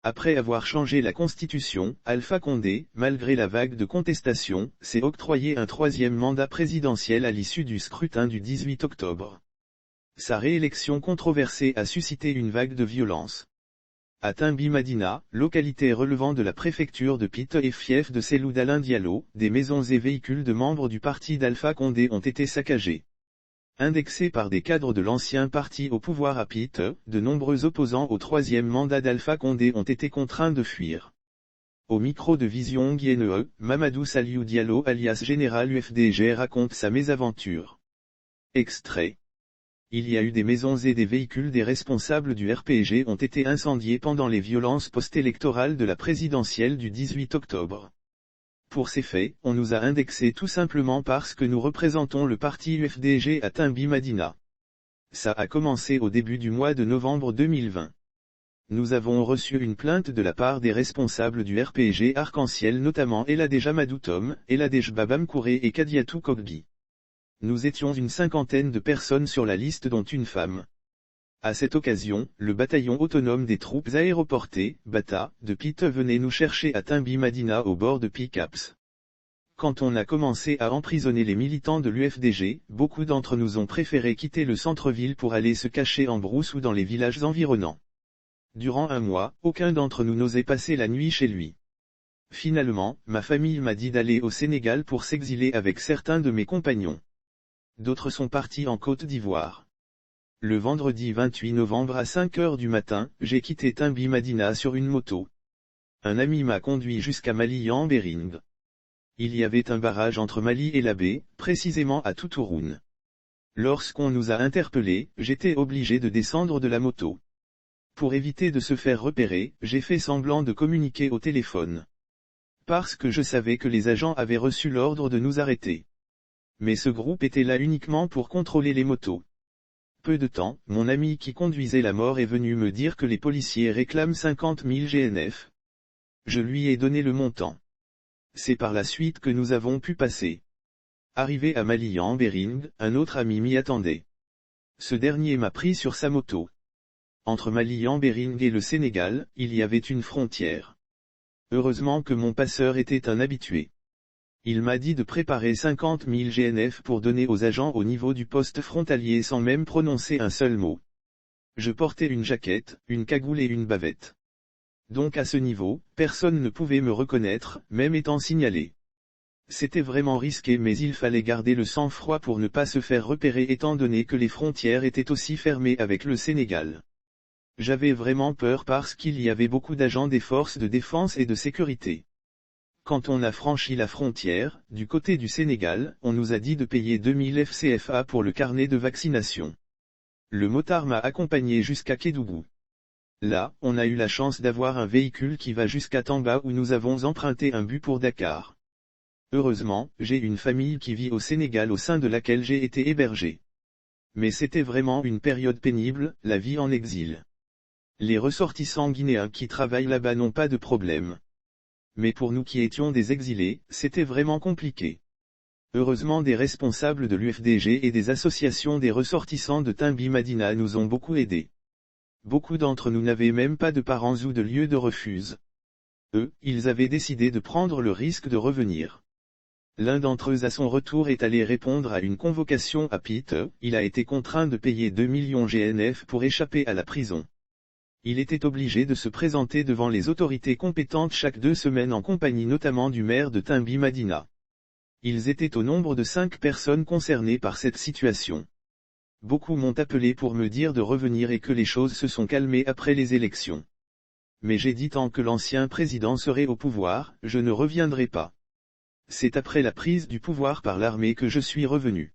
Après avoir changé la constitution, Alpha Condé, malgré la vague de contestation, s'est octroyé un troisième mandat présidentiel à l'issue du scrutin du 18 octobre. Sa réélection controversée a suscité une vague de violence. À Timbi Madina, localité relevant de la préfecture de Pite et fief de Cellou Dalein Diallo, des maisons et véhicules de membres du parti d'Alpha Condé ont été saccagés. Indexés par des cadres de l'ancien parti au pouvoir à Pite, de nombreux opposants au troisième mandat d'Alpha Condé ont été contraints de fuir. Au micro de Vision Nguyen, Mamadou Saliou Diallo alias Général UFDG raconte sa mésaventure. Extrait. Il y a eu des maisons et des véhicules des responsables du RPG ont été incendiés pendant les violences post-électorales de la présidentielle du 18 octobre. Pour ces faits, on nous a indexés tout simplement parce que nous représentons le parti UFDG à Timbi Madina. Ça a commencé au début du mois de novembre 2020. Nous avons reçu une plainte de la part des responsables du RPG Arc-en-Ciel notamment Eladej Amadou Tom, Eladej Babam Kouré et Kadiatou Kokbi. Nous étions une cinquantaine de personnes sur la liste dont une femme. À cette occasion, le bataillon autonome des troupes aéroportées, BATA, de Pite venait nous chercher à Timbi Madina au bord de Picaps. Quand on a commencé à emprisonner les militants de l'UFDG, beaucoup d'entre nous ont préféré quitter le centre-ville pour aller se cacher en brousse ou dans les villages environnants. Durant un mois, aucun d'entre nous n'osait passer la nuit chez lui. Finalement, ma famille m'a dit d'aller au Sénégal pour s'exiler avec certains de mes compagnons. D'autres sont partis en Côte d'Ivoire. Le vendredi 28 novembre à 5 h du matin, j'ai quitté Timbi Madina sur une moto. Un ami m'a conduit jusqu'à Mali-Yambéring. Il y avait un barrage entre Mali et la baie, précisément à Toutouroune. Lorsqu'on nous a interpellés, j'étais obligé de descendre de la moto. Pour éviter de se faire repérer, j'ai fait semblant de communiquer au téléphone. Parce que je savais que les agents avaient reçu l'ordre de nous arrêter. Mais ce groupe était là uniquement pour contrôler les motos. Peu de temps, mon ami qui conduisait la mort est venu me dire que les policiers réclament 50 000 GNF. Je lui ai donné le montant. C'est par la suite que nous avons pu passer. Arrivé à Mali-Yambéring, un autre ami m'y attendait. Ce dernier m'a pris sur sa moto. Entre Mali-Yambéring et le Sénégal, il y avait une frontière. Heureusement que mon passeur était un habitué. Il m'a dit de préparer 50 000 GNF pour donner aux agents au niveau du poste frontalier sans même prononcer un seul mot. Je portais une jaquette, une cagoule et une bavette. Donc à ce niveau, personne ne pouvait me reconnaître, même étant signalé. C'était vraiment risqué mais il fallait garder le sang-froid pour ne pas se faire repérer étant donné que les frontières étaient aussi fermées avec le Sénégal. J'avais vraiment peur parce qu'il y avait beaucoup d'agents des forces de défense et de sécurité. Quand on a franchi la frontière, du côté du Sénégal, on nous a dit de payer 2000 FCFA pour le carnet de vaccination. Le motard m'a accompagné jusqu'à Kédougou. Là, on a eu la chance d'avoir un véhicule qui va jusqu'à Tamba où nous avons emprunté un bus pour Dakar. Heureusement, j'ai une famille qui vit au Sénégal au sein de laquelle j'ai été hébergé. Mais c'était vraiment une période pénible, la vie en exil. Les ressortissants guinéens qui travaillent là-bas n'ont pas de problème. Mais pour nous qui étions des exilés, c'était vraiment compliqué. Heureusement des responsables de l'UFDG et des associations des ressortissants de Timbi Madina nous ont beaucoup aidés. Beaucoup d'entre nous n'avaient même pas de parents ou de lieu de refuge. Eux, ils avaient décidé de prendre le risque de revenir. L'un d'entre eux à son retour est allé répondre à une convocation à Pite, il a été contraint de payer 2 millions GNF pour échapper à la prison. Il était obligé de se présenter devant les autorités compétentes chaque 2 semaines en compagnie notamment du maire de Timbi Madina. Ils étaient au nombre de 5 personnes concernées par cette situation. Beaucoup m'ont appelé pour me dire de revenir et que les choses se sont calmées après les élections. Mais j'ai dit tant que l'ancien président serait au pouvoir, je ne reviendrai pas. C'est après la prise du pouvoir par l'armée que je suis revenu.